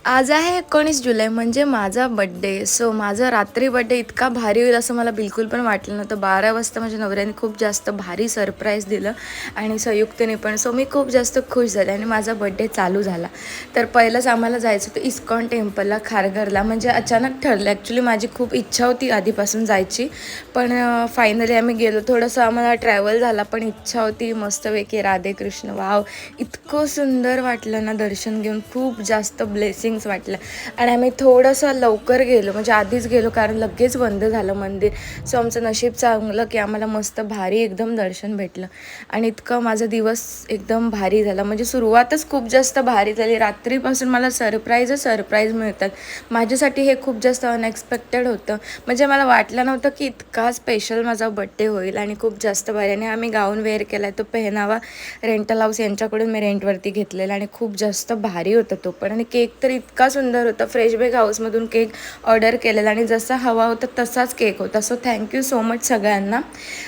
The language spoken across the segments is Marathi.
आज आहे 19 जुलै म्हणजे माझा बड्डे. सो माझा रात्री बड्डे इतका भारी होईल असं मला बिलकुल पण वाटलं नव्हतं. 12 वाजता माझ्या नवऱ्याने खूप जास्त भारी सरप्राईज दिलं आणि संयुक्तने पण. सो मी खूप जास्त खुश झाले आणि माझा बड्डे चालू झाला. तर पहिलंच आम्हाला जायचं होतं इस्कॉन टेम्पलला खारघरला. म्हणजे अचानक ठरलं. ॲक्च्युली माझी खूप इच्छा होती आधीपासून जायची, पण फायनली आम्ही गेलो. थोडंसं आम्हाला ट्रॅव्हल झाला, पण इच्छा होती मस्तपैकी. राधेकृष्ण वाव, इतकं सुंदर वाटलं ना दर्शन घेऊन. खूप जास्त ब्लेसिंग्स वाटलं. आणि आम्ही थोडंसं लवकर गेलो, म्हणजे आधीच गेलो, कारण लगेच बंद झालं मंदिर. सो आमचं नशीब चांगलं की आम्हाला मस्त भारी एकदम दर्शन भेटलं. आणि इतकं माझा दिवस एकदम भारी झाला. म्हणजे सुरुवातच खूप जास्त भारी झाली. रात्रीपासून मला सरप्राईज मिळतात. माझ्यासाठी हे खूप जास्त अनएक्सपेक्टेड होतं. म्हणजे मला वाटलं नव्हतं की इतका स्पेशल माझा बड्डे होईल. आणि खूप जास्त भारी. आणि आम्ही गाऊन वेअर केला आहे, तो पेहनावा रेंटल हाऊस यांच्याकडून मी रेंटवरती घेतलेला. आणि खूप जास्त भारी होता तो पण. आणि केक तर इतका सुंदर होता. फ्रेश बेक हाऊसमधून केक ऑर्डर केलेला आणि जसा हवा होता तसाच केक होता. सो थँक्यू सो मच सगळ्यांना.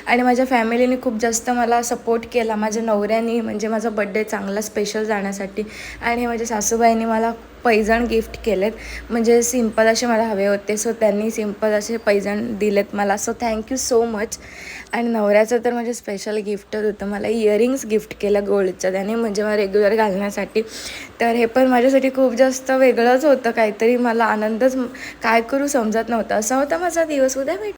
आणि माझ्या फॅमिलीने खूप जास्त मला सपोर्ट केला. माझ्या नवऱ्याने म्हणजे माझा बड्डे चांगला स्पेशल जाण्यासाठी. आणि माझ्या सासूबाईंनी मला पैजण गिफ्ट केलेत. म्हणजे सिम्पल असे मला हवे होते, सो त्यांनी सिम्पल असे पैजण दिलेत मला. So thank you so much. आणि नवऱ्याचं तर म्हणजे स्पेशल गिफ्टच होतं. मला इयरिंग्स गिफ्ट केलं गोल्डचं त्याने, म्हणजे मला रेग्युलर घालण्यासाठी. तर हे पण माझ्यासाठी खूप जास्त वेगळंच होतं काहीतरी. मला आनंदच काय करू समजत नव्हतं. असा होता माझा दिवस. उद्या भेट.